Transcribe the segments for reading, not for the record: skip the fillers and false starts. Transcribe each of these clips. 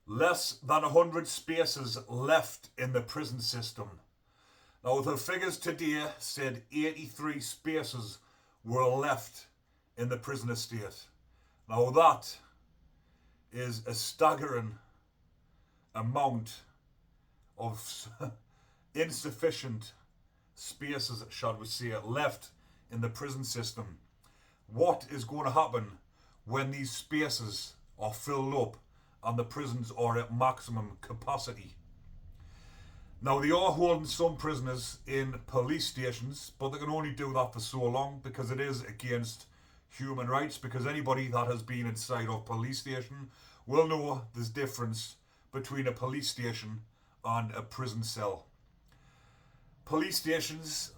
Less than 100 spaces left in the prison system. Now, the figures today said 83 spaces were left in the prison estate. Now, that is a staggering amount of insufficient spaces, shall we say, left in the prison system. What is going to happen when these spaces are filled up and the prisons are at maximum capacity? Now, they are holding some prisoners in police stations, but they can only do that for so long because it is against human rights. Because anybody that has been inside of a police station will know there's difference between a police station and a prison cell. Police stations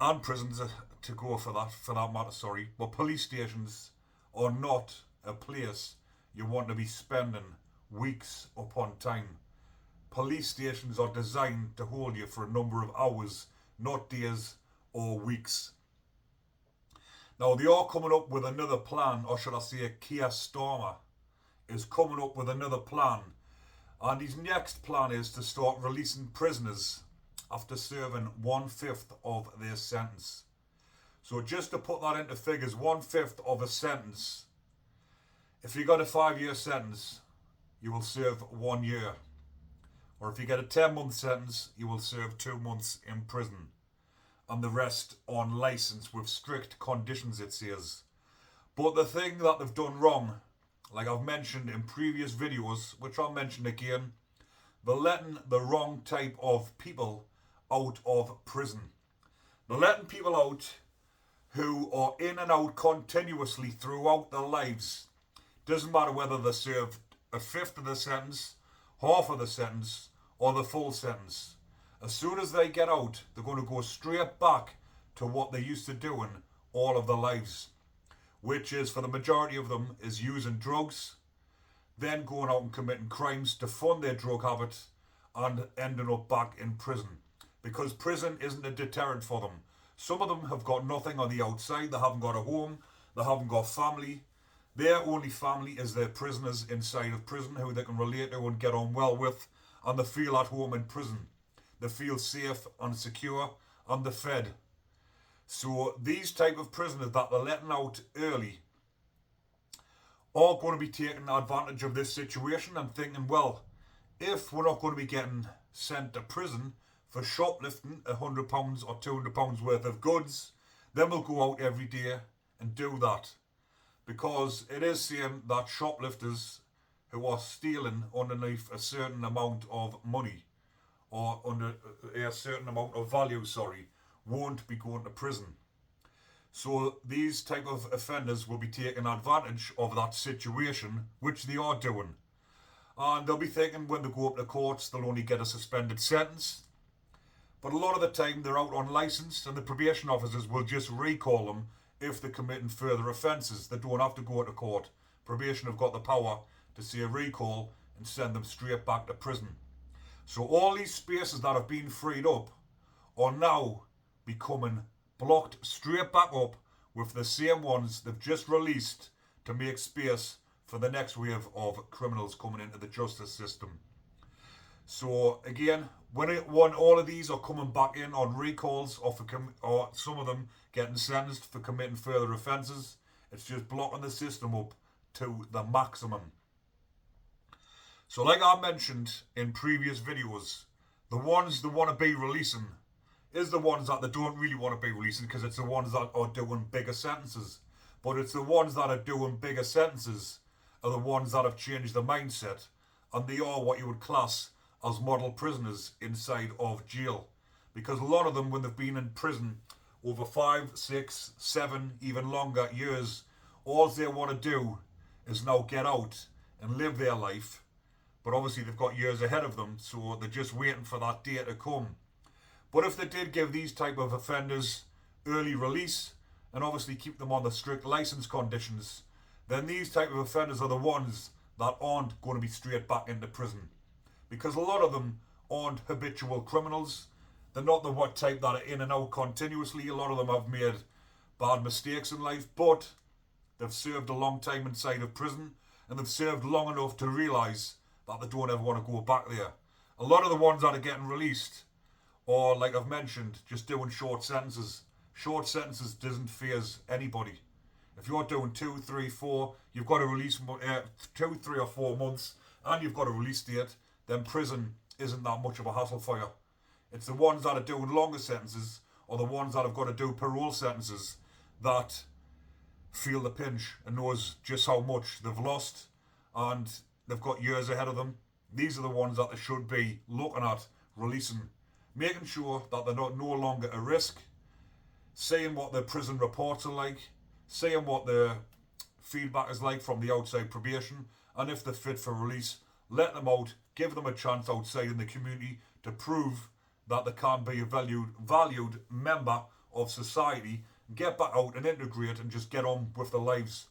and prisons, to go for that matter, but police stations are not a place you want to be spending weeks upon time. Police stations are designed to hold you for a number of hours, not days or weeks. Now, they are coming up with another plan, or should I say Keir Starmer is coming up with another plan, and his next plan is to start releasing prisoners after serving 1/5 of their sentence. So just to put that into figures, 1/5 of a sentence, if you got a 5-year sentence, you will serve 1 year. Or if you get a 10-month sentence, you will serve 2 months in prison. And the rest on licence with strict conditions, it says. But the thing that they've done wrong, like I've mentioned in previous videos, which I'll mention again, they're letting the wrong type of people out of prison. They're letting people out who are in and out continuously throughout their lives. Doesn't matter whether they served a fifth of the sentence, half of the sentence, or the full sentence. As soon as they get out, they're going to go straight back to what they used to doing all of their lives, which is, for the majority of them, is using drugs, then going out and committing crimes to fund their drug habit, and ending up back in prison. Because prison isn't a deterrent for them. Some of them have got nothing on the outside. They haven't got a home. They haven't got family. Their only family is their prisoners inside of prison, who they can relate to and get on well with, and they feel at home in prison. They feel safe and secure, and they're fed. So these type of prisoners that they're letting out early are going to be taking advantage of this situation and thinking, well, if we're not going to be getting sent to prison for shoplifting £100 or £200 worth of goods, then we'll go out every day and do that. Because it is saying that shoplifters who are stealing underneath a certain amount of money, or under a certain amount of value, won't be going to prison. So these type of offenders will be taking advantage of that situation, which they are doing. And they'll be thinking when they go up to courts, they'll only get a suspended sentence. But a lot of the time they're out on licence, and the probation officers will just recall them if they're committing further offences. They don't have to go to court. Probation have got the power to say a recall and send them straight back to prison. So all these spaces that have been freed up are now becoming blocked straight back up with the same ones they've just released to make space for the next wave of criminals coming into the justice system. So again, when all of these are coming back in on recalls, or some of them getting sentenced for committing further offences, it's just blocking the system up to the maximum. So like I mentioned in previous videos, the ones they want to be releasing is the ones that they don't really want to be releasing, because it's the ones that are doing bigger sentences. But it's the ones that are doing bigger sentences are the ones that have changed their mindset, and they are what you would class as model prisoners inside of jail. Because a lot of them, when they've been in prison over 5, 6, 7, even longer years, all they want to do is now get out and live their life. But obviously they've got years ahead of them, so they're just waiting for that day to come. But if they did give these type of offenders early release, and obviously keep them on the strict licence conditions, then these type of offenders are the ones that aren't going to be straight back into prison. Because a lot of them aren't habitual criminals. They're not the what type that are in and out continuously. A lot of them have made bad mistakes in life, but they've served a long time inside of prison, and they've served long enough to realise that they don't ever want to go back there. A lot of the ones that are getting released, or like I've mentioned, just doing short sentences. Short sentences doesn't faze anybody. If you're doing 2, 3, 4, you've got to release 2, 3 or 4 months, and you've got a release date, then prison isn't that much of a hassle for you. It's the ones that are doing longer sentences, or the ones that have got to do parole sentences, that feel the pinch and knows just how much they've lost, and they've got years ahead of them. These are the ones that they should be looking at releasing, making sure that they're not no longer a risk, seeing what their prison reports are like, seeing what their feedback is like from the outside probation, and if they're fit for release, let them out, give them a chance outside in the community to prove that they can be a valued member of society, get back out and integrate and just get on with their lives.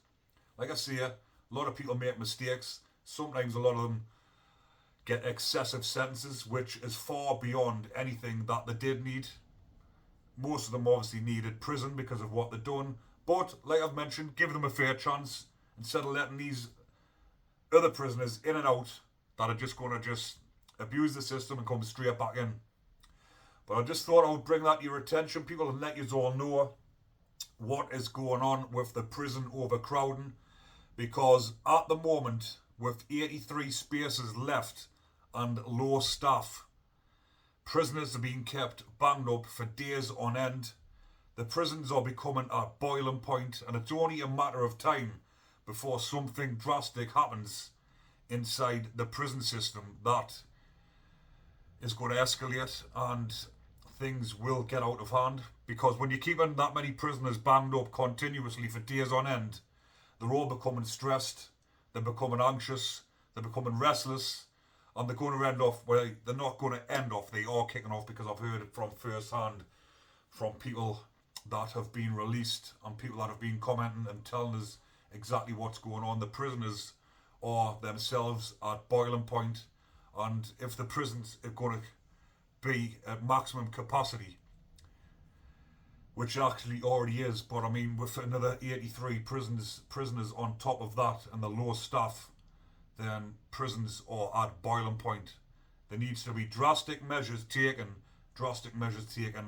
Like I say, a lot of people make mistakes. Sometimes a lot of them get excessive sentences, which is far beyond anything that they did need. Most of them obviously needed prison because of what they've done. But, like I've mentioned, give them a fair chance instead of letting these other prisoners in and out that are just going to just abuse the system and come straight back in. But I just thought I would bring that to your attention, people, and let you all know what is going on with the prison overcrowding. Because at the moment, with 83 spaces left and low staff, prisoners are being kept banged up for days on end. The prisons are becoming at boiling point, and it's only a matter of time before something drastic happens inside the prison system that is going to escalate and things will get out of hand. Because when you're keeping that many prisoners banged up continuously for days on end, they're all becoming stressed, they're becoming anxious, they're becoming restless, and they're going to end off, well, they're not going to end off, they are kicking off, because I've heard it from first hand from people that have been released and people that have been commenting and telling us exactly what's going on. The prisoners are themselves at boiling point, and if the prisons are going to be at maximum capacity, which actually already is, but I mean with another 83 prisoners on top of that and the low staff, then prisons are at boiling point. There needs to be drastic measures taken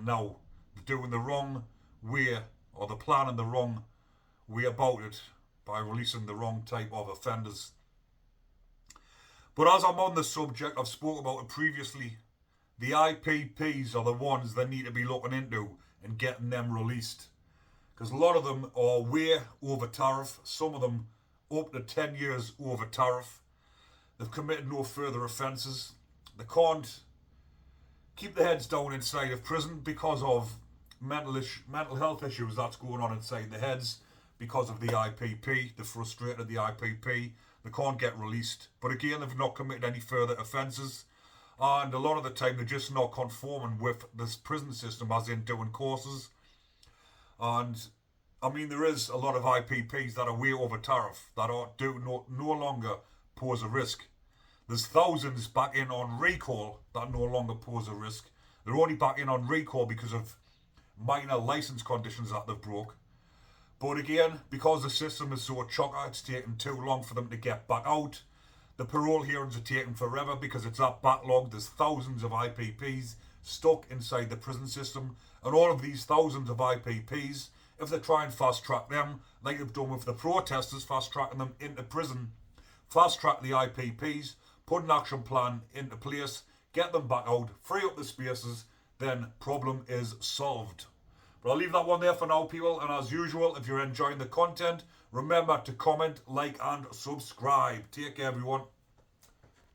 now. They're doing the wrong way, or they're planning the wrong way about it by releasing the wrong type of offenders. But as I'm on the subject, I've spoken about it previously, the IPPs are the ones that need to be looking into and getting them released. Because a lot of them are way over tariff, some of them up to 10 years over tariff. They've committed no further offences. They can't keep their heads down inside of prison because of mental health issues that's going on inside their heads because of the IPP. They're frustrated at the IPP. They can't get released. But again, they've not committed any further offences. And a lot of the time, they're just not conforming with this prison system, as in doing courses. And I mean, there is a lot of IPPs that are way over tariff, that no longer pose a risk. There's thousands back in on recall that no longer pose a risk. They're only back in on recall because of minor licence conditions that they've broke. But again, because the system is so chocker, it's taking too long for them to get back out. The parole hearings are taking forever because it's that backlog. There's thousands of IPPs stuck inside the prison system. And all of these thousands of IPPs, if they try and fast track them, like they've done with the protesters, fast tracking them into prison, fast track the IPPs, put an action plan into place, get them back out, free up the spaces, then problem is solved. But I'll leave that one there for now, people. And as usual, if you're enjoying the content, remember to comment, like and subscribe. Take care, everyone.